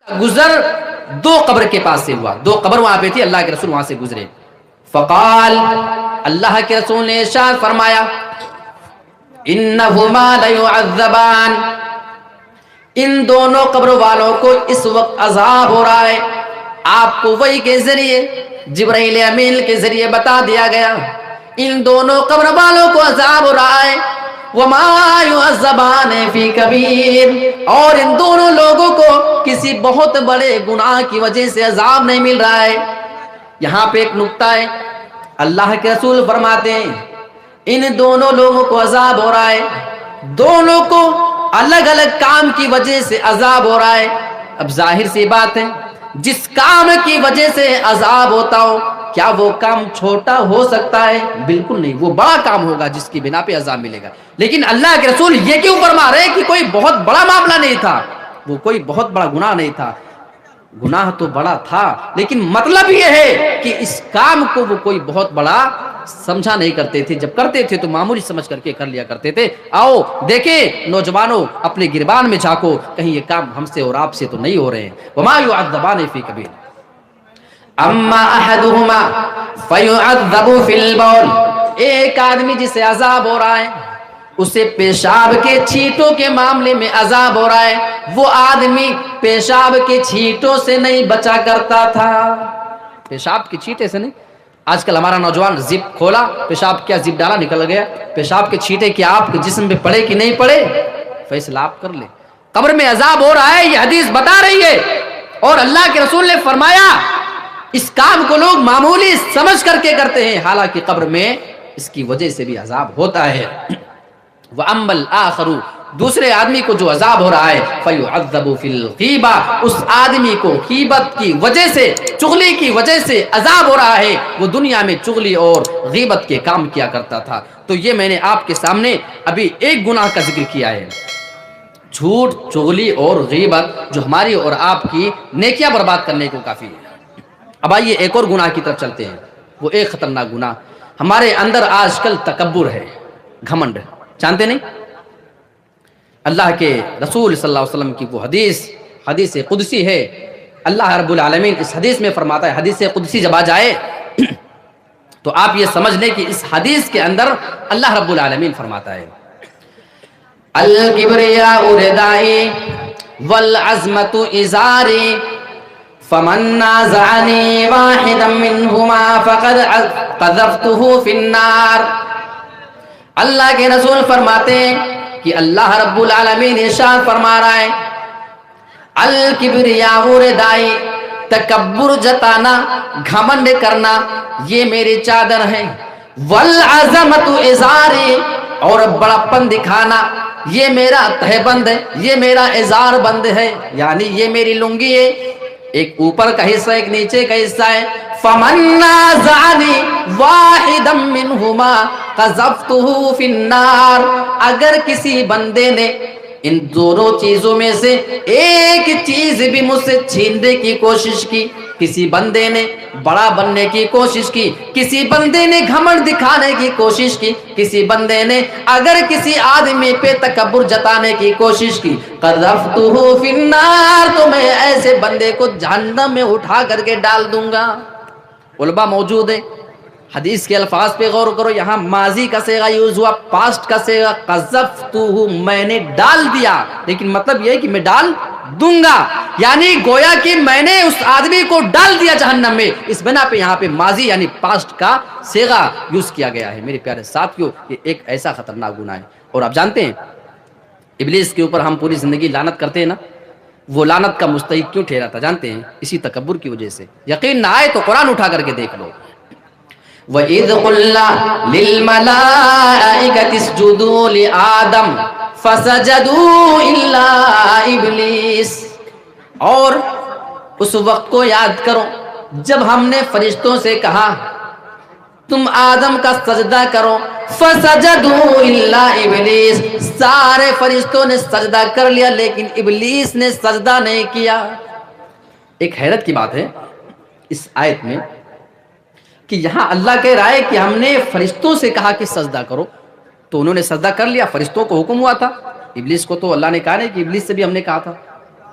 گزر دو قبر کے پاس سے ہوا، دو قبر وہاں پہ تھی، اللہ کے رسول وہاں سے گزرے. فقال، اللہ کے رسول نے ارشاد فرمایا، انہما لیعذبان، ان دونوں قبر والوں کو اس وقت عذاب ہو رہا ہے. آپ کو وحی کے ذریعے، جبرائیل امین کے ذریعے بتا دیا گیا ان دونوں قبر والوں کو عذاب ہو رہا ہے. وما يعذبان فی کبیر، اور ان دونوں لوگوں کو کسی بہت بڑے گناہ کی وجہ سے عذاب نہیں مل رہا ہے. یہاں پہ ایک نکتہ ہے، اللہ کے رسول فرماتے ہیں ان دونوں لوگوں کو عذاب ہو رہا ہے، دونوں کو الگ الگ کام کی وجہ سے عذاب ہو رہا ہے. اب ظاہر سی بات ہے، جس کام کی وجہ سے عذاب ہوتا ہو، کیا وہ کام چھوٹا ہو سکتا ہے؟ بالکل نہیں، وہ بڑا کام ہوگا جس کی بنا پہ عذاب ملے گا. لیکن اللہ کے رسول یہ کیوں فرما رہے ہیں کہ کوئی بہت بڑا معاملہ نہیں تھا، وہ کوئی بہت بڑا گناہ نہیں تھا. گناہ تو بڑا تھا، لیکن مطلب یہ ہے کہ اس کام کو وہ کوئی بہت بڑا سمجھا نہیں کرتے تھے. جب کرتے تھے تو معمولی سمجھ کر کے کر لیا کرتے تھے. آؤ دیکھیں نوجوانوں، اپنے گربان میں جھانکو، کہیں یہ کام ہم سے اور آپ سے تو نہیں ہو رہے ہیں. وما يعذبان فی کبیر. اما احدہما فیعذب فی البول، ایک آدمی جسے عذاب ہو رہا ہے، اسے پیشاب کے چھینٹوں کے معاملے میں عذاب ہو رہا ہے. وہ آدمی پیشاب کے چھینٹوں سے نہیں بچا کرتا تھا. پیشاب کے چھینٹے سے نہیں. آج کل ہمارا نوجوان زپ کھولا، پیشاب کیا زپ ڈالا نکل گیا. پیشاب کے چھینٹے کیا آپ کے جسم پہ پڑے کہ نہیں پڑے؟ فیصلہ آپ کر لیں. قبر میں عذاب ہو رہا ہے، یہ حدیث بتا رہی ہے، اور اللہ کے رسول نے فرمایا اس کام کو لوگ معمولی سمجھ کر کے کرتے ہیں، حالانکہ قبر میں اس کی وجہ سے بھی عذاب ہوتا ہے. وَأَمَّا الْآخَرُ، دوسرے آدمی کو جو عذاب ہو رہا ہے، فَيُعَذَّبُ فِي الْغِيبَةِ، اس آدمی کو غیبت کی وجہ سے، چغلی کی وجہ سے عذاب ہو رہا ہے. وہ دنیا میں چغلی اور غیبت کے کام کیا کرتا تھا. تو یہ میں نے آپ کے سامنے ابھی ایک گناہ کا ذکر کیا ہے، جھوٹ، چغلی اور غیبت، جو ہماری اور آپ کی نیکیاں برباد کرنے کو کافی ہے. اب آئیے ایک اور گناہ کی طرف چلتے ہیں. وہ ایک خطرناک گناہ ہمارے اندر آج کل تکبر ہے، گھمنڈ. جانتے نہیں؟ اللہ کے رسول صلی اللہ علیہ وسلم کی وہ حدیث قدسی ہے. اللہ رب العالمین اس حدیث میں فرماتا ہے، حدیث قدسی جب آ جائے تو آپ یہ سمجھ لیں کہ اس حدیث کے اندر اللہ رب العالمین فرماتا ہے، الکبریاء ردائی والعظمت ازاری فمن نازعنی واحدا منہما فقد قذفتہ فی النار. اللہ کے رسول فرماتے ہیں کہ اللہ رب العالمین ارشاد فرما رہا ہے، الکبریاء ردائی، تکبر جتانا، گھمنڈ کرنا یہ میری چادر ہے. والعظمت ازاری، اور بڑاپن دکھانا یہ میرا تہ بند ہے، یہ میرا ازار بند ہے، یعنی یہ میری لنگی ہے. ایک اوپر کا حصہ ایک نیچے کا حصہ ہے. فمن نازعنی واحدا منہما قذفتہ فی النار، اگر کسی بندے نے ان دونوں چیزوں میں سے ایک چیز بھی مجھ سے چھیننے کی کوشش کی، کسی بندے نے بڑا بننے کی کوشش کی، کسی بندے نے گھمنڈ دکھانے کی کوشش کی، کسی بندے نے اگر کسی آدمی پہ تکبر جتانے کی کوشش کی، قذفتہ فی النار، تو میں ایسے بندے کو جہنم میں اٹھا کر کے ڈال دوں گا. علماء موجود ہے، حدیث کے الفاظ پہ غور کرو. یہاں ماضی کا صیغہ یوز ہوا، پاسٹ کا صیغہ قذفتہ، میں نے ڈال دیا، لیکن مطلب یہ ہے کہ میں ڈال دوں گا، یعنی گویا کہ میں نے اس آدمی کو ڈال دیا جہنم میں. اس بنا پہ یہاں پہ ماضی یعنی پاسٹ کا صیغہ یوز کیا گیا ہے. میرے پیارے ساتھیوں، یہ ایک ایسا خطرناک گناہ ہے. اور آپ جانتے ہیں ابلیس کے اوپر ہم پوری زندگی لعنت کرتے ہیں نا، وہ لعنت کا مستحق کیوں ٹھہرا تھا جانتے ہیں؟ اسی تکبر کی وجہ سے. یقین نہ آئے تو قرآن اٹھا کر کے دیکھ لو. وَإِذْ قُلْنَا لِلْمَلَائِكَةِ اسْجُدُوا لِآدَمَ فَسَجَدُوا إِلَّا إِبْلِيسَ، اور اس وقت کو یاد کرو جب ہم نے فرشتوں سے کہا تم آدم کا سجدہ کرو، فَسَجَدُوا إِلَّا إِبْلِيسَ، سارے فرشتوں نے سجدہ کر لیا لیکن ابلیس نے سجدہ نہیں کیا. ایک حیرت کی بات ہے اس آیت میں کہ یہاں اللہ کہہ رہا ہے کہ ہم نے فرشتوں سے کہا کہ سجدہ کرو، تو انہوں نے سجدہ کر لیا، فرشتوں کو حکم ہوا تھا. ابلیس کو تو اللہ نے کہا نہیں کہ ابلیس سے بھی ہم نے کہا تھا.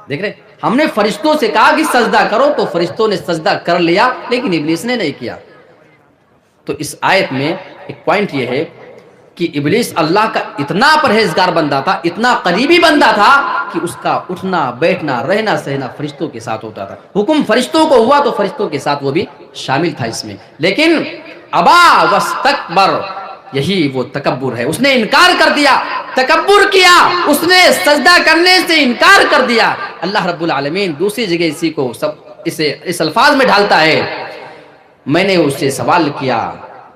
دیکھ رہے ہم نے فرشتوں سے کہا کہ سجدہ کرو تو فرشتوں نے سجدہ کر لیا لیکن ابلیس نے نہیں کیا. تو اس آیت میں ایک پوائنٹ یہ ہے کہ ابلیس اللہ کا اتنا پرہیزگار بندہ تھا, اتنا قریبی بندہ تھا کہ اس کا اٹھنا بیٹھنا رہنا سہنا فرشتوں کے ساتھ ہوتا تھا. حکم فرشتوں کو ہوا تو فرشتوں کے ساتھ وہ بھی شامل تھا اس میں. لیکن ابا واستکبر, یہی وہ تکبر ہے, اس نے انکار کر دیا, تکبر کیا, اس نے سجدہ کرنے سے انکار کر دیا. اللہ رب العالمین دوسری جگہ اسی کو اسے اس الفاظ میں ڈالتا ہے, میں نے اس سے سوال کیا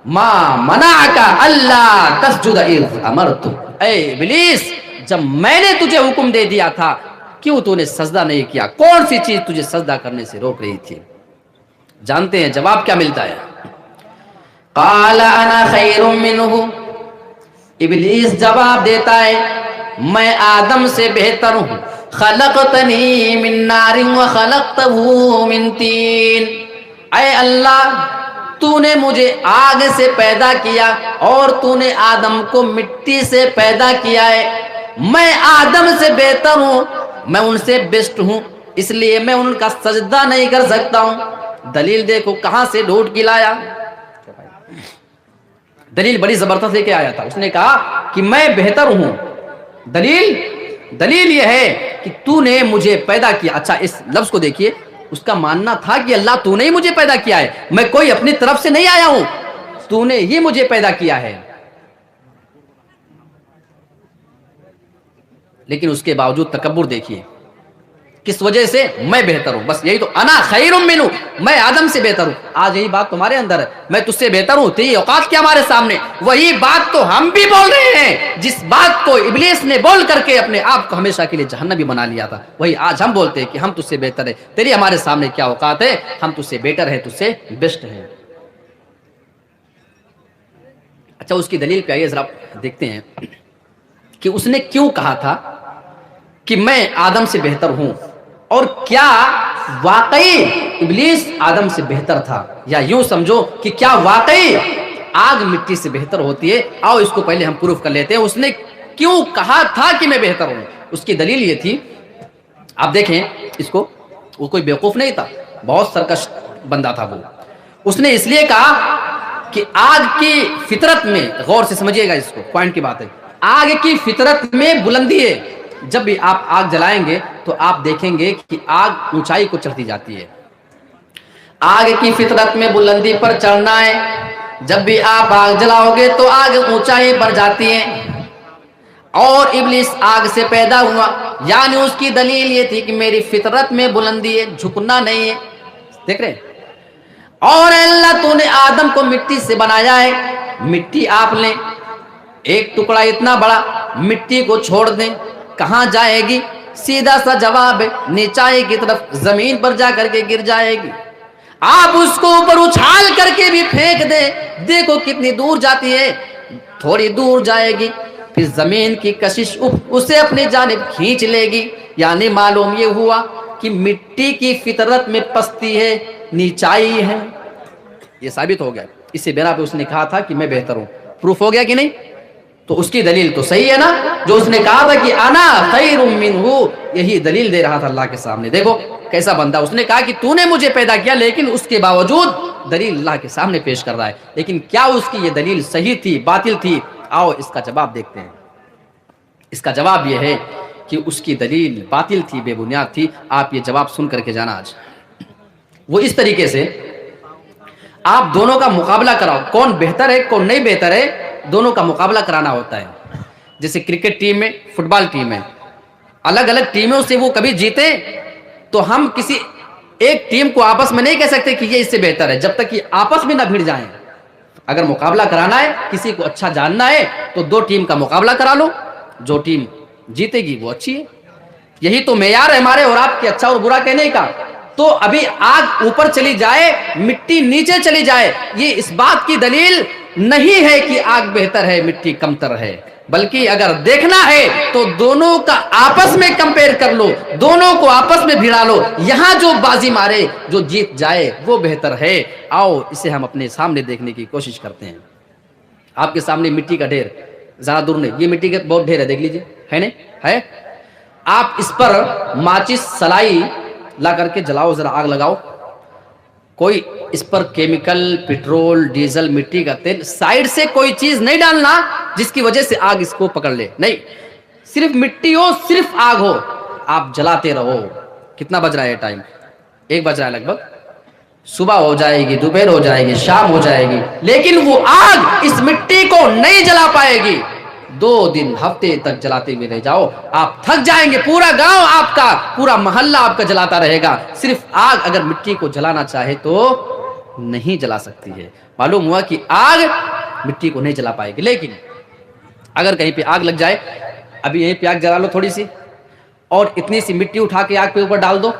ما منعک اللہ تسجد اذ امرتک, اے ابلیس جب میں نے تجھے حکم دے دیا تھا کیوں تو نے سجدہ نہیں کیا, کون سی چیز تجھے سجدہ کرنے سے روک رہی تھی؟ جانتے ہیں جواب کیا ملتا ہے؟ قال انا خیر منہ, ابلیس جواب دیتا ہے میں آدم سے بہتر ہوں, خلقتنی من نار وخلقتہ من طین, اے اللہ تو نے مجھے آگ سے پیدا کیا اور تو نے آدم کو مٹی سے پیدا کیا ہے, میں آدم سے بہتر ہوں, میں ان سے بیسٹ ہوں, اس لیے میں ان کا سجدہ نہیں کر سکتا ہوں. دلیل دیکھو کہاں سے ڈھونڈ کے لایا, دلیل بڑی زبردست لے کے آیا تھا. اس نے کہا کہ میں بہتر ہوں, دلیل یہ ہے کہ تو نے مجھے پیدا کیا. اچھا اس لفظ کو دیکھیے, اس کا ماننا تھا کہ اللہ تو نے ہی مجھے پیدا کیا ہے, میں کوئی اپنی طرف سے نہیں آیا ہوں, تو نے ہی مجھے پیدا کیا ہے. لیکن اس کے باوجود تکبر دیکھیے کس وجہ سے, میں بہتر ہوں, بس یہی تو, انا خیر منہ, میں آدم سے بہتر ہوں. آج یہی بات تمہارے اندر ہے, میں تجھ سے بہتر ہوں, تیری اوقات کیا ہمارے سامنے, وہی بات تو ہم بھی بول رہے ہیں جس بات کو ابلیس نے بول کر کے اپنے آپ کو ہمیشہ کے لیے جہنمی بنا لیا تھا, وہی آج ہم بولتے ہیں کہ ہم تجھ سے بہتر ہے, تیری ہمارے سامنے کیا اوقات ہے, ہم تجھ سے بیٹر ہے, تجھ سے بیسٹ ہے. اچھا اس کی دلیل پہ آئیے ذرا دیکھتے ہیں کہ اس نے کیوں کہا تھا کہ میں آدم سے بہتر ہوں, اور کیا واقعی ابلیس آدم سے بہتر تھا, یا یوں سمجھو کہ کیا واقعی آگ مٹی سے بہتر ہوتی ہے. آؤ اس کو پہلے ہم پروف کر لیتے ہیں, اس نے کیوں کہا تھا کہ میں بہتر ہوں. اس کی دلیل یہ تھی, آپ دیکھیں اس کو, وہ کوئی بیوقوف نہیں تھا, بہت سرکش بندہ تھا وہ. اس نے اس لیے کہا کہ آگ کی فطرت میں, غور سے سمجھیے گا اس کو, پوائنٹ کی بات ہے, آگ کی فطرت میں بلندی ہے. جب بھی آپ آگ جلائیں گے تو آپ دیکھیں گے کہ آگ اونچائی کو چڑھتی جاتی ہے, آگ کی فطرت میں بلندی پر چڑھنا ہے. جب بھی آپ آگ جلاؤ گے تو آگ اونچائی پر جاتی ہے, اور ابلیس آگ سے پیدا ہوا, یعنی اس کی دلیل یہ تھی کہ میری فطرت میں بلندی ہے, جھکنا نہیں ہے. دیکھ رہے, اور اللہ تو نے آدم کو مٹی سے بنایا ہے, مٹی آپ لیں, ایک ٹکڑا اتنا بڑا مٹی کو چھوڑ دیں, کہاں جائے گی؟ سیدھا سا جواب ہے, نیچائی کی طرف زمین پر جا کر کے گر جائے گی. آپ اس کو اوپر اچھال کر کے بھی پھینک دیں, دیکھو کتنی دور جاتی ہے, تھوڑی دور جائے گی, پھر زمین کی کشش اسے اپنی جانب کھینچ لے گی. یعنی معلوم یہ ہوا کہ مٹی کی فطرت میں پستی ہے, نیچائی ہے. یہ ثابت ہو گیا, اس سے بنا پہ اس نے کہا تھا کہ میں بہتر ہوں. پروف ہو گیا کہ نہیں؟ تو اس کی دلیل تو صحیح ہے نا, جو اس نے کہا تھا کہ انا خیر منہ, یہی دلیل دے رہا تھا اللہ کے سامنے. دیکھو کیسا بندہ, اس نے کہا کہ تو نے مجھے پیدا کیا, لیکن اس کے باوجود دلیل اللہ کے سامنے پیش کر رہا ہے. لیکن کیا اس کی یہ دلیل صحیح تھی, باطل تھی؟ آؤ اس کا جواب دیکھتے ہیں. اس کا جواب یہ ہے کہ اس کی دلیل باطل تھی, بے بنیاد تھی. آپ یہ جواب سن کر کے جانا آج. وہ اس طریقے سے آپ دونوں کا مقابلہ کراؤ, کون بہتر ہے کون نہیں بہتر ہے, دونوں کا مقابلہ کرانا ہوتا ہے. جیسے کرکٹ ٹیم میں, فٹ بال ٹیم میں, الگ الگ ٹیموں سے وہ کبھی جیتے تو ہم کسی ایک ٹیم کو آپس میں نہیں کہہ سکتے کہ یہ اس سے بہتر ہے, جب تک کہ آپس میں نہ بھیڑ جائیں. اگر مقابلہ کرانا ہے, کسی کو اچھا جاننا ہے, تو دو ٹیم کا مقابلہ کرا لو, جو ٹیم جیتے گی وہ اچھی ہے. یہی تو معیار ہے ہمارے اور آپ کے اچھا اور برا کہنے کا. تو ابھی آگ اوپر چلی جائے, مٹی نیچے چلی جائے, یہ اس بات کی دلیل نہیں ہے کہ آگ بہتر ہے مٹی کمتر ہے, بلکہ اگر دیکھنا ہے تو دونوں کا آپس میں کمپیر کر لو, دونوں کو آپس میں بھیڑا لو, یہاں جو بازی مارے, جو جیت جائے وہ بہتر ہے. آؤ اسے ہم اپنے سامنے دیکھنے کی کوشش کرتے ہیں. آپ کے سامنے مٹی کا ڈھیر, زیادہ دور نہیں, یہ مٹی کا بہت ڈھیر ہے, دیکھ لیجئے, ہے نہیں ہے. آپ اس پر ماچس سلائی لا کر کے جلاؤ، ذرا آگ لگاؤ، کوئی اس پر کیمیکل، پیٹرول، ڈیزل، مٹی کا تیل، سائیڈ سے کوئی چیز نہیں ڈالنا جس کی وجہ سے آگ اس کو پکڑ لے، نہیں، صرف مٹی ہو، صرف آگ ہو، آپ جلاتے رہو۔ کتنا بج رہا ہے ٹائم؟ 1 بج رہا ہے لگ بھگ، صبح ہو جائے گی، دوپہر ہو جائے گی، شام ہو جائے گی، لیکن وہ آگ اس مٹی کو نہیں جلا پائے گی۔ 2 دن، ہفتے تک جلاتے ہوئے رہ جاؤ، آپ تھک جائیں گے، پورا گاؤں آپ کا، پورا محلہ آپ کا جلاتا رہے گا، صرف آگ اگر مٹی کو جلانا چاہے تو نہیں جلا سکتی ہے۔ معلوم ہوا کہ آگ مٹی کو نہیں جلا پائے گی، لیکن اگر کہیں پہ آگ لگ جائے، ابھی یہیں پہ آگ جلا لو تھوڑی سی، اور اتنی سی مٹی اٹھا کے آگ پہ اوپر ڈال دو،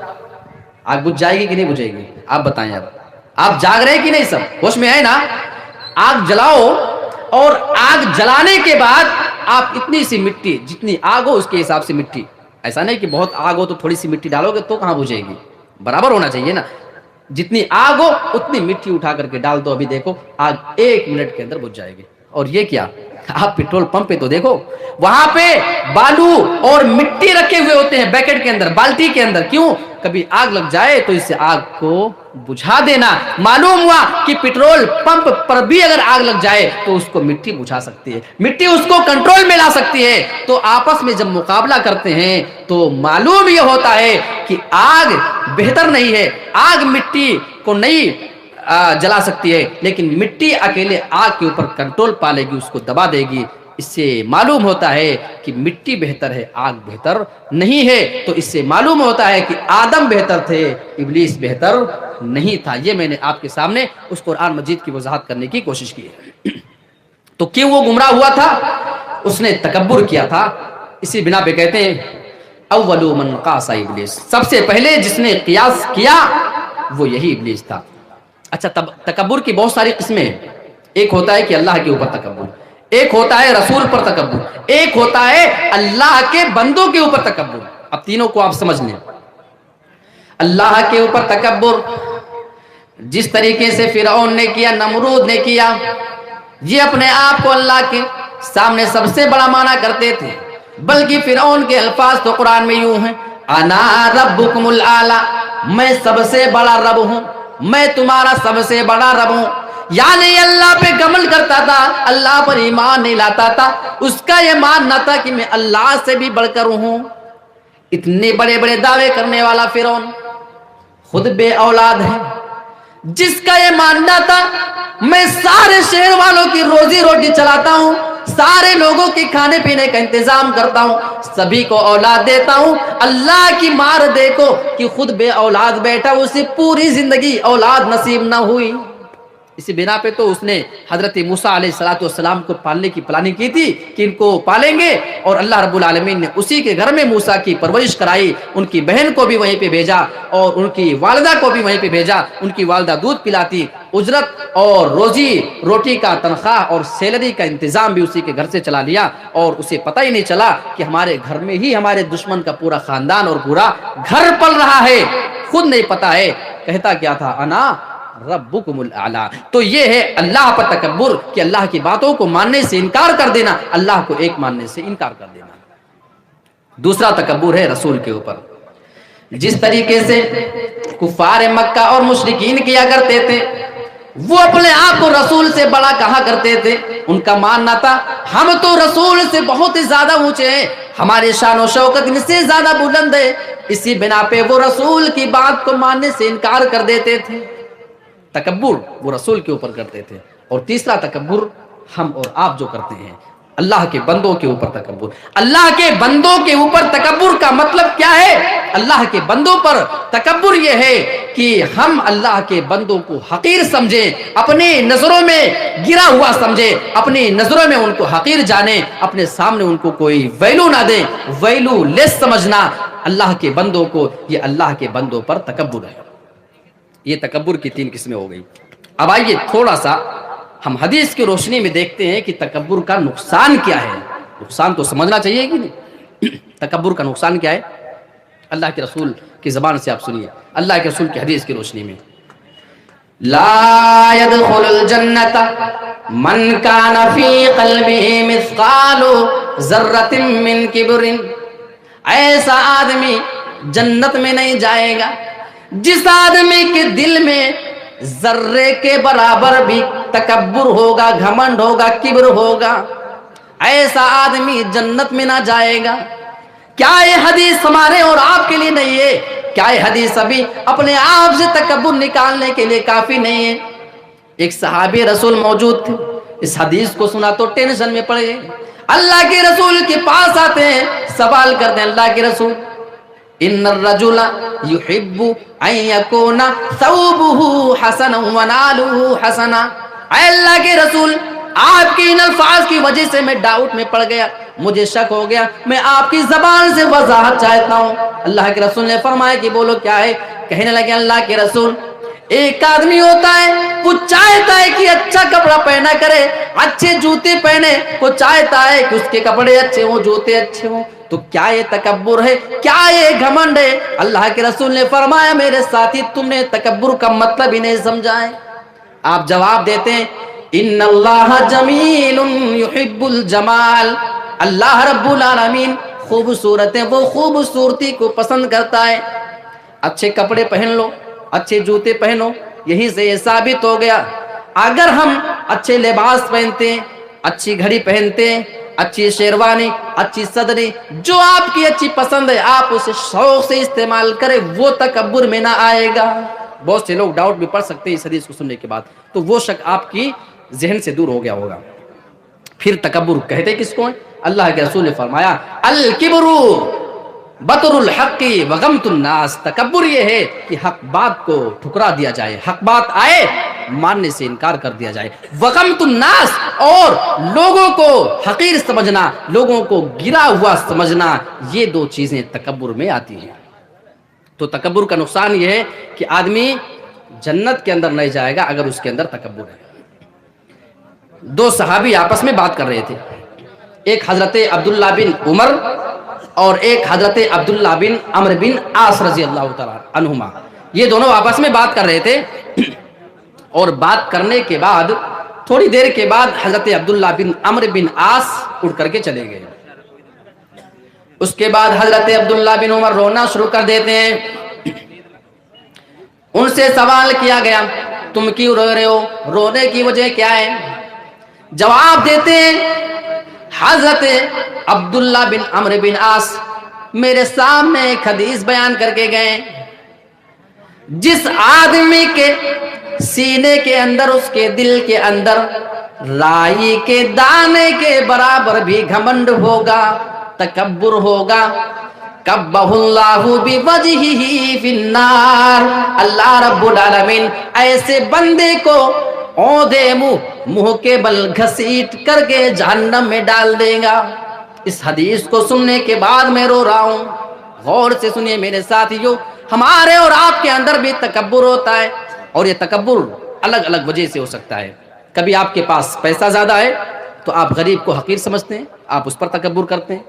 آگ بجھ جائے گی کہ نہیں بجھے گی؟ آپ بتائیں، اب آپ جاگ رہے ہیں کہ نہیں؟ سب ہوش میں ہے نا؟ آگ جلاؤ، اور آگ جلانے کے بعد آپ اتنی سی مٹی، جتنی آگ ہو اس کے حساب سے مٹی، ایسا نہیں کہ بہت آگ ہو تو تھوڑی سی مٹی ڈالو گے تو کہاں بجھے گی، برابر ہونا چاہیے نا، جتنی آگ ہو اتنی مٹی اٹھا کر کے ڈال دو، ابھی دیکھو آگ 1 منٹ کے اندر بجھ جائے گی۔ اور یہ کیا، آپ پیٹرول پمپ پہ تو دیکھو، وہاں پہ بالو اور مٹی رکھے ہوئے ہوتے ہیں بیکٹ کے اندر، بالٹی کے اندر، کیوں؟ کبھی آگ لگ جائے تو اس سے آگ کو بجھا دینا۔ معلوم ہوا کہ پیٹرول پمپ پر بھی اگر آگ لگ جائے تو اس کو مٹی بجھا سکتی ہے، مٹی اس کو کنٹرول میں لا سکتی ہے۔ تو آپس میں جب مقابلہ کرتے ہیں تو معلوم یہ ہوتا ہے کہ آگ بہتر نہیں ہے، آگ مٹی کو نہیں جلا سکتی ہے، لیکن مٹی اکیلے آگ کے اوپر کنٹرول پالے گی، اس کو دبا دے گی۔ اس سے معلوم ہوتا ہے کہ مٹی بہتر ہے، آگ بہتر نہیں ہے۔ تو اس سے معلوم ہوتا ہے کہ آدم بہتر تھے، ابلیس بہتر نہیں تھا۔ یہ میں نے آپ کے سامنے اس قرآن مجید کی وضاحت کرنے کی کوشش کی ہے۔ تو کیوں وہ گمراہ ہوا تھا؟ اس نے تکبر کیا تھا، اسی بنا پہ کہتے ہیں اول من قاس ابلیس، سب سے پہلے جس نے قیاس کیا وہ یہی ابلیس تھا۔ اچھا، تکبر کی بہت ساری قسمیں ہیں، ایک ہوتا ہے کہ اللہ کے اوپر تکبر، ایک ہوتا ہے رسول پر تکبر، ایک ہوتا ہے اللہ کے بندوں کے اوپر تکبر۔ اب تینوں کو آپ سمجھ لیں۔ اللہ کے اوپر تکبر جس طریقے سے فرعون نے کیا، نمرود نے کیا، یہ اپنے آپ کو اللہ کے سامنے سب سے بڑا مانا کرتے تھے، بلکہ فرعون کے الفاظ تو قرآن میں یوں ہیں، انا ربکم الاعلی، میں سب سے بڑا رب ہوں، میں تمہارا سب سے بڑا رب ہوں۔ یعنی اللہ پہ گمل کرتا تھا، اللہ پر ایمان نہیں لاتا تھا، اس کا یہ ماننا تھا کہ میں اللہ سے بھی بڑھ کر ہوں۔ اتنے بڑے بڑے دعوے کرنے والا فرعون خود بے اولاد ہے، جس کا یہ ماننا تھا میں سارے شہر والوں کی روزی روٹی چلاتا ہوں، سارے لوگوں کے کھانے پینے کا انتظام کرتا ہوں، سبھی کو اولاد دیتا ہوں۔ اللہ کی مار دیکھو کہ خود بے اولاد بیٹھا، اسے پوری زندگی اولاد نصیب نہ ہوئی۔ اسی بنا پہ تو اس نے حضرت موسیٰ علیہ السلام کو پالنے کی پلاننگ کی تھی کہ ان کو پالیں گے، اور اللہ رب العالمین نے اسی کے گھر میں موسیٰ کی پرورش کرائی، ان کی بہن کو بھی وہیں پہ بھیجا اور ان کی والدہ کو بھی وہیں پہ بھیجا۔ ان کی والدہ دودھ پلاتی، اجرت اور روزی روٹی کا تنخواہ اور سیلری کا انتظام بھی اسی کے گھر سے چلا لیا، اور اسے پتہ ہی نہیں چلا کہ ہمارے گھر میں ہی ہمارے دشمن کا پورا خاندان اور پورا گھر پل رہا ہے، خود نہیں پتا ہے۔ کہتا کیا تھا؟ انا ربکم الاعلی۔ تو یہ ہے اللہ پر تکبر، کہ اللہ کی باتوں کو ماننے سے انکار کر دینا، اللہ کو ایک ماننے سے انکار کر دینا۔ دوسرا تکبر ہے رسول کے اوپر، جس طریقے سے کفار مکہ اور مشرکین کیا کرتے تھے، وہ اپنے آپ کو رسول سے بڑا کہا کرتے تھے۔ ان کا ماننا تھا ہم تو رسول سے بہت ہی زیادہ اونچے ہیں، ہمارے شان و شوکت ان سے زیادہ بلند ہے، اسی بنا پہ وہ رسول کی بات کو ماننے سے انکار کر دیتے تھے۔ تکبر وہ رسول کے اوپر کرتے تھے۔ اور تیسرا تکبر ہم اور آپ جو کرتے ہیں، اللہ کے بندوں کے اوپر تکبر۔ اللہ کے بندوں کے اوپر تکبر کا مطلب کیا ہے؟ اللہ کے بندوں پر تکبر یہ ہے کہ ہم اللہ کے بندوں کو حقیر سمجھیں، اپنی نظروں میں گرا ہوا سمجھیں، اپنی نظروں میں ان کو حقیر جانیں، اپنے سامنے ان کو کوئی ویلو نہ دیں، ویلو لیس سمجھنا اللہ کے بندوں کو، یہ اللہ کے بندوں پر تکبر ہے۔ یہ تکبر کی 3 قسمیں ہو گئی۔ اب آئیے تھوڑا سا ہم حدیث کی روشنی میں دیکھتے ہیں کہ تکبر کا نقصان کیا ہے۔ نقصان تو سمجھنا چاہیے کہ نہیں؟ تکبر کا نقصان کیا ہے؟ اللہ کے رسول کی زبان سے آپ سنیے، اللہ کے رسول کی حدیث کی روشنی میں، لا يدخل الجنة من كان في قلبه مثقال ذرة من كبر۔ ایسا آدمی جنت میں نہیں جائے گا جس آدمی کے دل میں ذرے کے برابر بھی تکبر ہوگا، گھمنڈ ہوگا، کبر ہوگا، ایسا آدمی جنت میں نہ جائے گا۔ کیا یہ حدیث ہمارے اور آپ کے لیے نہیں ہے؟ کیا یہ حدیث ابھی اپنے آپ سے تکبر نکالنے کے لیے کافی نہیں ہے؟ ایک صحابی رسول موجود تھے، اس حدیث کو سنا تو ٹینشن میں پڑ گئے، اللہ کے رسول کے پاس آتے ہیں، سوال کرتے ہیں، اللہ کے رسول ان الرجل يحب ان يكون ثوبه حسنا وناله حسنا، اے اللہ کے رسول آپ کے ان الفاظ کی وجہ سے میں ڈاؤٹ میں پڑ گیا، مجھے شک ہو گیا، میں آپ کی زبان سے وضاحت چاہتا ہوں۔ اللہ کے رسول نے فرمایا کہ بولو کیا ہے؟ کہنے لگے اللہ کے رسول ایک آدمی ہوتا ہے وہ چاہتا ہے کہ اچھا کپڑا پہنا کرے، اچھے جوتے پہنے، وہ چاہتا ہے کہ اس کے کپڑے اچھے ہوں، جوتے اچھے ہوں، تو کیا یہ تکبر ہے؟ کیا یہ گھمنڈ ہے؟ اللہ کے رسول نے فرمایا میرے ساتھی تم نے تکبر کا مطلب ہی نہیں سمجھا ہے۔ آپ جواب دیتے ہیں ان اللہ جمیل یحب الجمال، اللہ رب العالمین خوبصورت ہے، وہ خوبصورتی کو پسند کرتا ہے۔ اچھے کپڑے پہن لو، اچھے جوتے پہنو، یہیں سے یہ ثابت ہو گیا اگر ہم اچھے لباس پہنتے ہیں، اچھی گھڑی پہنتے ہیں، اچھی شیروانی، اچھی صدری، جو آپ کی اچھی پسند ہے آپ اسے شوق سے استعمال کریں، وہ تکبر میں نہ آئے گا۔ بہت سے لوگ ڈاؤٹ بھی پڑ سکتے ہیں اس حدیث کو سننے کے بعد، تو وہ شک آپ کی ذہن سے دور ہو گیا ہوگا۔ پھر تکبر کہتے کس کو ہیں؟ اللہ کے رسول نے فرمایا الکبر بطر الحق وغمت الناس، تکبر یہ ہے کہ حق بات کو ٹھکرا دیا جائے، حق بات آئے ماننے سے انکار کر دیا جائے، وغمت الناس اور لوگوں کو حقیر سمجھنا، لوگوں کو گرا ہوا سمجھنا، یہ دو چیزیں تکبر میں آتی ہیں۔ تو تکبر کا نقصان یہ ہے کہ آدمی جنت کے اندر نہیں جائے گا اگر اس کے اندر تکبر ہے۔ دو صحابی آپس میں بات کر رہے تھے، ایک حضرت عبداللہ بن عمر اور ایک حضرت عبداللہ بن عمرو بن عاص رضی اللہ تعالیٰ عنہما، یہ دونوں آپس میں بات کر رہے تھے، اور بات کرنے کے بعد تھوڑی دیر کے بعد حضرت عبداللہ بن عمرو بن عاص اٹھ کر کے چلے گئے۔ اس کے بعد حضرت عبداللہ بن عمر رونا شروع کر دیتے ہیں۔ ان سے سوال کیا گیا تم کیوں رو رہے ہو؟ رونے کی وجہ کیا ہے؟ جواب دیتے ہیں حضرت عبداللہ بن عمرو بن عاص میرے سامنے ایک حدیث بیان کر کے گئے، جس آدمی کے سینے کے اندر، اس کے دل کے اندر رائی کے دانے کے برابر بھی گھمنڈ ہوگا، تکبر ہوگا، کبہ اللہ بوجہہ فی النار، اللہ رب العالمین ایسے بندے کو اودے منہ کے بل گھسیٹ کر کے جہنم میں ڈال دے گا۔ اس حدیث کو سننے کے بعد میں رو رہا ہوں۔ غور سے سنیے میرے ساتھیو، ہمارے اور آپ کے اندر بھی تکبر ہوتا ہے، اور یہ تکبر الگ الگ وجہ سے ہو سکتا ہے۔ کبھی آپ کے پاس پیسہ زیادہ ہے تو آپ غریب کو حقیر سمجھتے ہیں، آپ اس پر تکبر کرتے ہیں۔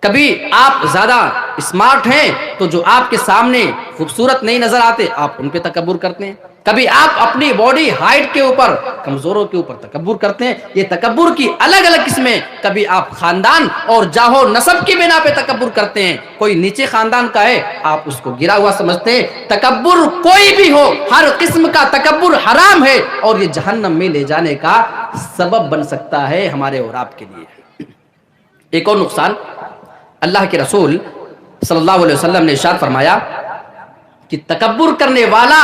کبھی آپ زیادہ اسمارٹ ہیں تو جو آپ کے سامنے خوبصورت نہیں نظر آتے آپ ان پہ تکبر کرتے ہیں۔ کبھی آپ اپنی باڈی ہائٹ کے اوپر، کمزوروں کے اوپر تکبر کرتے ہیں۔ یہ تکبر کی الگ الگ قسمیں، کبھی آپ خاندان اور جاہ و نسب کی بنا پہ تکبر کرتے ہیں، کوئی نیچے خاندان کا ہے آپ اس کو گرا ہوا سمجھتے ہیں۔ تکبر کوئی بھی ہو، ہر قسم کا تکبر حرام ہے، اور یہ جہنم میں لے جانے کا سبب بن سکتا ہے ہمارے اور آپ کے لیے۔ ایک اور نقصان، اللہ کے رسول صلی اللہ علیہ وسلم نے ارشاد فرمایا کہ تکبر کرنے والا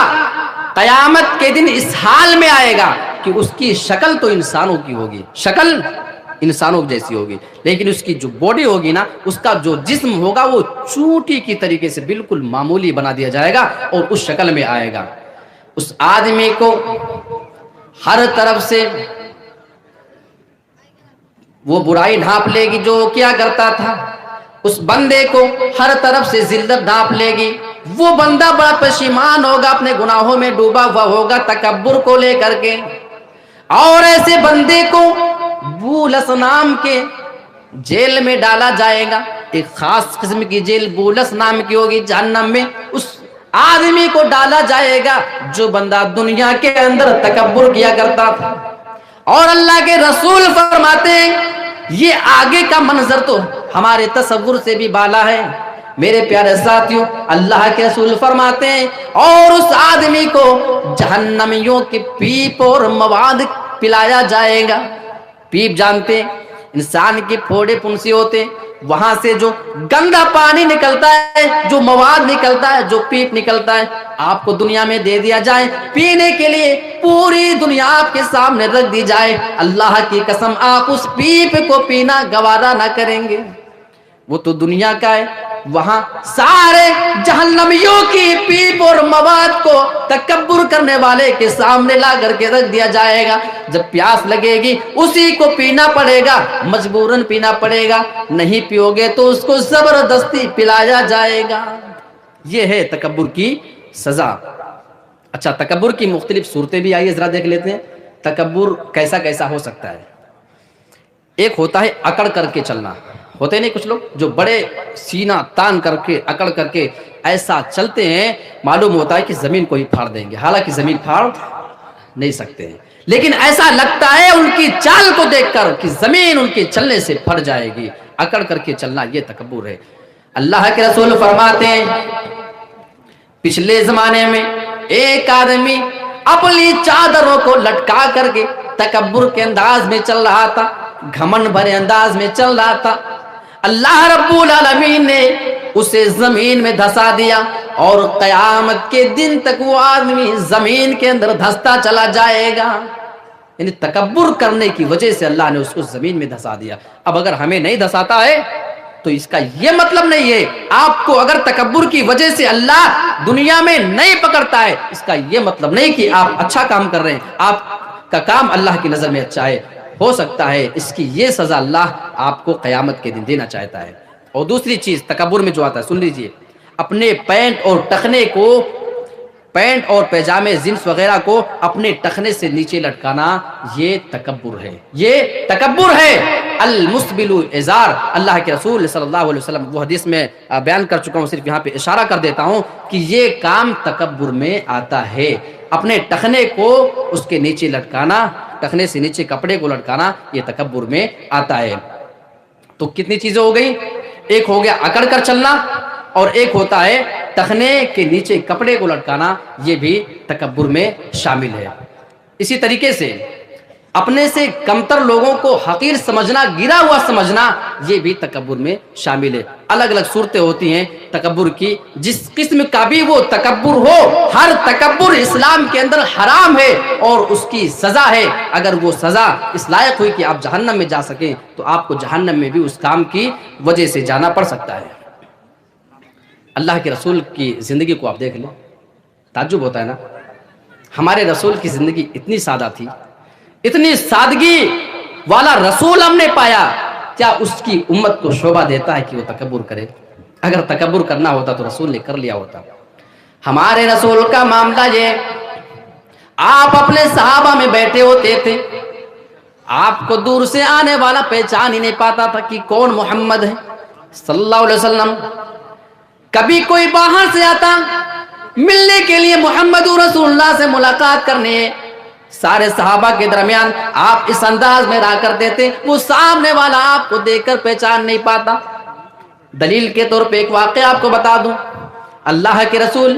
قیامت کے دن اس حال میں آئے گا کہ اس کی شکل تو انسانوں کی ہوگی، شکل انسانوں جیسی ہوگی، لیکن اس کی جو باڈی ہوگی نا، اس کا جو جسم ہوگا وہ چونٹی کی طریقے سے بالکل معمولی بنا دیا جائے گا اور اس شکل میں آئے گا۔ اس آدمی کو ہر طرف سے وہ برائی ڈھانپ لے گی جو کیا کرتا تھا، اس بندے کو ہر طرف سے ذلت ڈھانپ لے گی، وہ بندہ بڑا پشیمان ہوگا، اپنے گناہوں میں ڈوبا ہوا ہوگا تکبر کو لے کر کے، اور ایسے بندے کو بولس نام کے جیل میں ڈالا جائے گا، ایک خاص قسم کی جیل بولس نام کی ہوگی جہنم میں، اس آدمی کو ڈالا جائے گا جو بندہ دنیا کے اندر تکبر کیا کرتا تھا۔ اور اللہ کے رسول فرماتے ہیں یہ آگے کا منظر تو ہمارے تصور سے بھی بالا ہے، میرے پیارے ساتھیوں، اللہ کے رسول فرماتے ہیں اور اس آدمی کو جہنمیوں کی پیپ اور مواد پلایا جائے گا۔ پیپ جانتے ہیں، انسان کے پھوڑے پھنسی ہوتے ہیں، وہاں سے جو گندا پانی نکلتا ہے، جو مواد نکلتا ہے، جو پیپ نکلتا ہے، آپ کو دنیا میں دے دیا جائے پینے کے لیے، پوری دنیا آپ کے سامنے رکھ دی جائے، اللہ کی قسم آپ اس پیپ کو پینا گوارا نہ کریں گے۔ وہ تو دنیا کا ہے، وہاں سارے جہنمیوں کی پیپ اور مواد کو تکبر کرنے والے کے سامنے لا کر کے رکھ دیا جائے گا۔ جب پیاس لگے گی اسی کو پینا پڑے گا، مجبوراً پینا پڑے گا، نہیں پیو گے تو اس کو زبردستی پلایا جائے گا۔ یہ ہے تکبر کی سزا۔ اچھا، تکبر کی مختلف صورتیں بھی آئیے ذرا دیکھ لیتے ہیں۔ تکبر کیسا کیسا ہو سکتا ہے؟ ایک ہوتا ہے اکڑ کر کے چلنا، ہوتے نہیں کچھ لوگ جو بڑے سینہ تان کر کے اکڑ کر کے ایسا چلتے ہیں، معلوم ہوتا ہے کہ زمین کو ہی پھاڑ دیں گے، حالانکہ زمین پھاڑ نہیں سکتے ہیں، لیکن ایسا لگتا ہے ان کی چال کو دیکھ کر کہ زمین ان کے چلنے سے پھٹ جائے گی۔ اکڑ کر کے چلنا یہ تکبر ہے۔ اللہ کے رسول فرماتے ہیں پچھلے زمانے میں ایک آدمی اپنی چادروں کو لٹکا کر کے تکبر کے انداز میں چل رہا تھا، گھمنڈ بھرے انداز میں چل رہا تھا۔ اللہ رب العالمین نے اسے زمین میں دھسا دیا اور قیامت کے دن تک وہ آدمی زمین کے اندر دھستا چلا جائے گا۔ یعنی تکبر کرنے کی وجہ سے اللہ نے اس کو زمین میں دھسا دیا۔ اب اگر ہمیں نہیں دھساتا ہے تو اس کا یہ مطلب نہیں ہے، آپ کو اگر تکبر کی وجہ سے اللہ دنیا میں نہیں پکڑتا ہے، اس کا یہ مطلب نہیں کہ آپ اچھا کام کر رہے ہیں، آپ کا کام اللہ کی نظر میں اچھا ہے، ہو سکتا ہے اس کی یہ سزا اللہ آپ کو قیامت کے دن دینا چاہتا ہے۔ اور دوسری چیز تکبر میں جو آتا ہے، سن لیجئے، اپنے پینٹ اور ٹخنے کو، پینٹ اور پیجامے جنس وغیرہ کو اپنے ٹخنے سے نیچے لٹکانا، یہ تکبر ہے، یہ تکبر ہے۔ المسبل ازار، اللہ کے رسول صلی اللہ علیہ وسلم وہ حدیث میں بیان کر چکا ہوں، صرف یہاں پہ اشارہ کر دیتا ہوں کہ یہ کام تکبر میں آتا ہے۔ اپنے ٹخنے کو اس کے نیچے لٹکانا، ٹخنے سے نیچے کپڑے کو لٹکانا، یہ تکبر میں آتا ہے۔ تو کتنی چیزیں ہو گئی؟ ایک ہو گیا اکڑ کر چلنا، اور ایک ہوتا ہے ٹخنے کے نیچے کپڑے کو لٹکانا، یہ بھی تکبر میں شامل ہے۔ اسی طریقے سے اپنے سے کمتر لوگوں کو حقیر سمجھنا، گرا ہوا سمجھنا، یہ بھی تکبر میں شامل ہے۔ الگ الگ صورتیں ہوتی ہیں تکبر کی، جس قسم کا بھی وہ تکبر ہو، ہر تکبر اسلام کے اندر حرام ہے اور اس کی سزا ہے۔ اگر وہ سزا اس لائق ہوئی کہ آپ جہنم میں جا سکیں تو آپ کو جہنم میں بھی اس کام کی وجہ سے جانا پڑ سکتا ہے۔ اللہ کے رسول کی زندگی کو آپ دیکھ لیں، تعجب ہوتا ہے نا، ہمارے رسول کی زندگی اتنی سادہ تھی، اتنی سادگی والا رسول ہم نے پایا، کیا اس کی امت کو شوبہ دیتا ہے کہ وہ تکبر کرے؟ اگر تکبر کرنا ہوتا تو رسول نے کر لیا ہوتا۔ ہمارے رسول کا معاملہ یہ، آپ اپنے صحابہ میں بیٹھے ہوتے تھے، آپ کو دور سے آنے والا پہچان ہی نہیں پاتا تھا کہ کون محمد ہے صلی اللہ علیہ وسلم۔ کبھی کوئی باہر سے آتا ملنے کے لیے محمد رسول اللہ سے ملاقات کرنے، سارے صحابہ کے درمیان آپ اس انداز میں رہا کرتے تھے، وہ سامنے والا آپ کو دیکھ کر پہچان نہیں پاتا۔ دلیل کے طور پہ ایک واقعہ آپ کو بتا دوں، اللہ کے رسول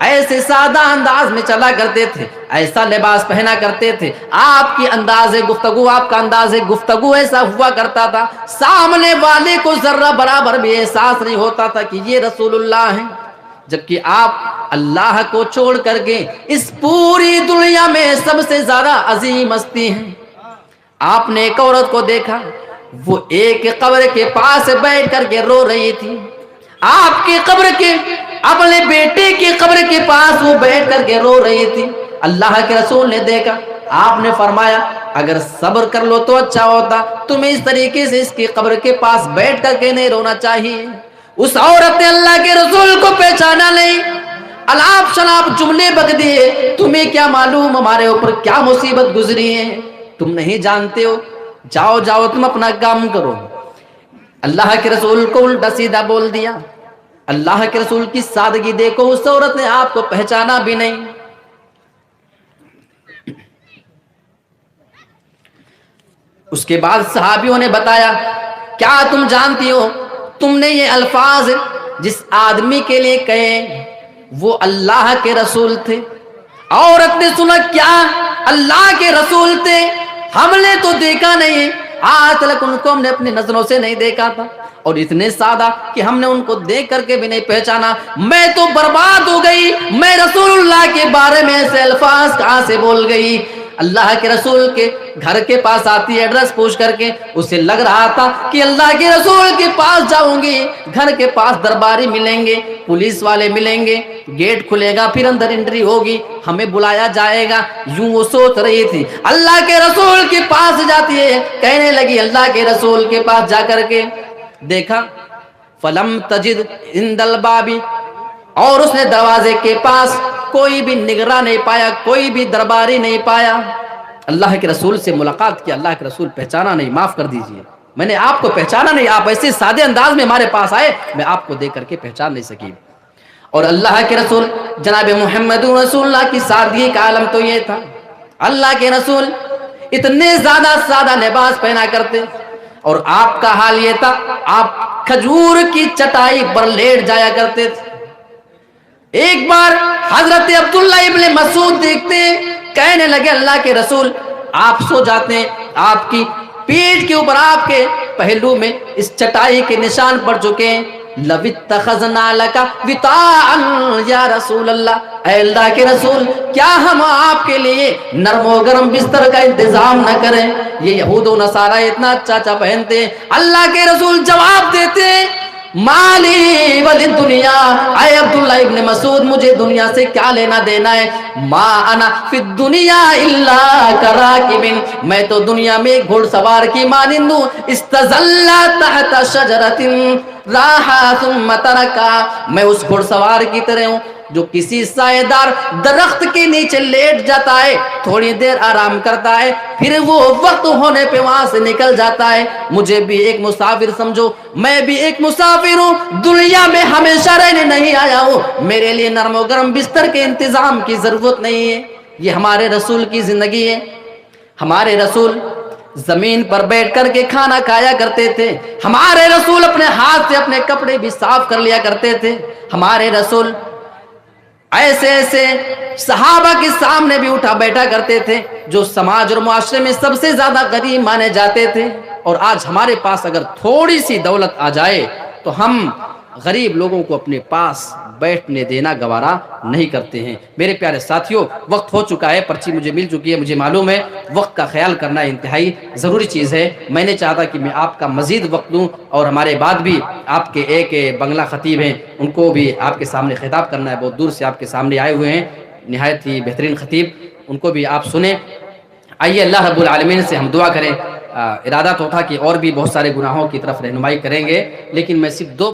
ایسے سادہ انداز میں چلا کرتے تھے، ایسا لباس پہنا کرتے تھے، آپ کی انداز گفتگو، آپ کا انداز گفتگو ایسا ہوا کرتا تھا، سامنے والے کو ذرہ برابر بھی احساس نہیں ہوتا تھا کہ یہ رسول اللہ ہیں، جبکہ آپ اللہ کو چھوڑ کر کے اس پوری دنیا میں سب سے زیادہ عظیم ہستی ہیں۔ آپ نے ایک عورت کو دیکھا، وہ ایک قبر کے پاس بیٹھ کر کے رو رہی تھی، آپ کی قبر کے، اپنے بیٹے کی قبر کے پاس وہ بیٹھ کر کے رو رہی تھی۔ اللہ کے رسول نے دیکھا، آپ نے فرمایا اگر صبر کر لو تو اچھا ہوتا، تمہیں اس طریقے سے اس کی قبر کے پاس بیٹھ کر کے نہیں رونا چاہیے۔ اس عورت نے اللہ کے رسول کو پہچانا نہیں، الاپ شناپ جملے بک دیے، تمہیں کیا معلوم ہمارے اوپر کیا مصیبت گزری ہے، تم نہیں جانتے ہو، جاؤ جاؤ تم اپنا کام کرو۔ اللہ کے رسول کو الٹا سیدھا بول دیا۔ اللہ کے رسول کی سادگی دیکھو، اس عورت نے آپ کو پہچانا بھی نہیں۔ اس کے بعد صحابیوں نے بتایا، کیا تم جانتی ہو تم نے یہ الفاظ جس آدمی کے لیے کہے وہ اللہ کے رسول تھے. عورت نے سنا کیا اللہ کے رسول تھے؟ ہم نے تو دیکھا نہیں، آج تک ان کو ہم نے اپنی نظروں سے نہیں دیکھا تھا، اور اتنے سادہ کہ ہم نے ان کو دیکھ کر کے بھی نہیں پہچانا. میں تو برباد ہو گئی، میں رسول اللہ کے بارے میں ایسے الفاظ کہاں سے بول گئی. اللہ کے رسول کے گھر کے پاس آتی ہے ایڈریس پوچھ کر کے، اسے لگ رہا تھا کہ اللہ کے رسول کے پاس جاؤں گی، گھر کے پاس درباری ملیں گے، پولیس والے ملیں گے، گیٹ کھلے گا، پھر اندر انٹری ہوگی، ہمیں بلایا جائے گا. یوں وہ سوچ رہی تھی. اللہ کے رسول کے پاس جاتی ہے، کہنے لگی اللہ کے رسول کے پاس جا کر کے دیکھا فلم تجد عند الباب، اور اس نے دروازے کے پاس کوئی بھی نگراں نہیں پایا، کوئی بھی درباری نہیں پایا. اللہ کے رسول سے ملاقات کی، اللہ کے رسول پہچانا نہیں، معاف کر دیجئے میں نے آپ کو پہچانا نہیں، آپ ایسے سادے انداز میں ہمارے پاس آئے، میں آپ کو دیکھ کر کے پہچان نہیں سکی. اور اللہ کے رسول جناب محمد رسول اللہ کی سادگی کا عالم تو یہ تھا، اللہ کے رسول اتنے زیادہ سادہ لباس پہنا کرتے، اور آپ کا حال یہ تھا آپ کھجور کی چٹائی پر لیٹ جایا کرتے تھے. ایک بار حضرت عبداللہ ابن مسعود دیکھتے ہیں، کہنے لگے اللہ کے رسول آپ سو جاتے ہیں، آپ کی پیٹھ کے اوپر آپ کے پہلو میں اس چٹائی کے نشان پڑ چکے ہیں. لَوِ اتَّخَذْنَا لَكَ وِطَاءً یا رسول اللہ، اے اللہ کے رسول کیا ہم آپ کے لیے نرم و گرم بستر کا انتظام نہ کریں؟ یہ یہود و نصارہ اتنا اچھا اچھا پہنتے ہیں. اللہ کے رسول جواب دیتے ہیں مالی ولی دنیا، اے عبداللہ ابن مسعود مجھے دنیا سے کیا لینا دینا ہے؟ ما انا فی الدنیا الا کراکب، میں تو دنیا میں گھڑ سوار کی مانند ہوں. استظل تحت شجرۃ راحا ثم ترکا، میں اس گھڑ سوار کی طرح ہوں جو کسی سائے دار درخت کے نیچے لیٹ جاتا ہے، تھوڑی دیر آرام کرتا ہے، پھر وہ وقت ہونے پہ وہاں سے نکل جاتا ہے. مجھے بھی ایک مسافر سمجھو، میں بھی ایک مسافر ہوں، دنیا میں ہمیشہ رہنے نہیں آیا ہوں، میرے لیے نرم و گرم بستر کے انتظام کی ضرورت نہیں ہے. یہ ہمارے رسول کی زندگی ہے. ہمارے رسول زمین پر بیٹھ کر کے کھانا کھایا کرتے تھے. ہمارے رسول اپنے ہاتھ سے اپنے کپڑے بھی صاف کر لیا کرتے تھے. ہمارے رسول ایسے ایسے صحابہ کے سامنے بھی اٹھا بیٹھا کرتے تھے جو سماج اور معاشرے میں سب سے زیادہ غریب مانے جاتے تھے. اور آج ہمارے پاس اگر تھوڑی سی دولت آ جائے تو ہم غریب لوگوں کو اپنے پاس بیٹھنے دینا گوارا نہیں کرتے ہیں. میرے پیارے ساتھیوں، وقت ہو چکا ہے، پرچی مجھے مل چکی ہے، مجھے معلوم ہے وقت کا خیال کرنا انتہائی ضروری چیز ہے. میں نے چاہتا کہ میں آپ کا مزید وقت دوں، اور ہمارے بعد بھی آپ کے ایک بنگلہ خطیب ہیں، ان کو بھی آپ کے سامنے خطاب کرنا ہے، بہت دور سے آپ کے سامنے آئے ہوئے ہیں، نہایت ہی بہترین خطیب، ان کو بھی آپ سنیں. آئیے اللہ رب العالمین سے ہم دعا کریں. ارادہ تو تھا کہ اور بھی بہت سارے گناہوں کی طرف رہنمائی کریں گے، لیکن میں صرف دو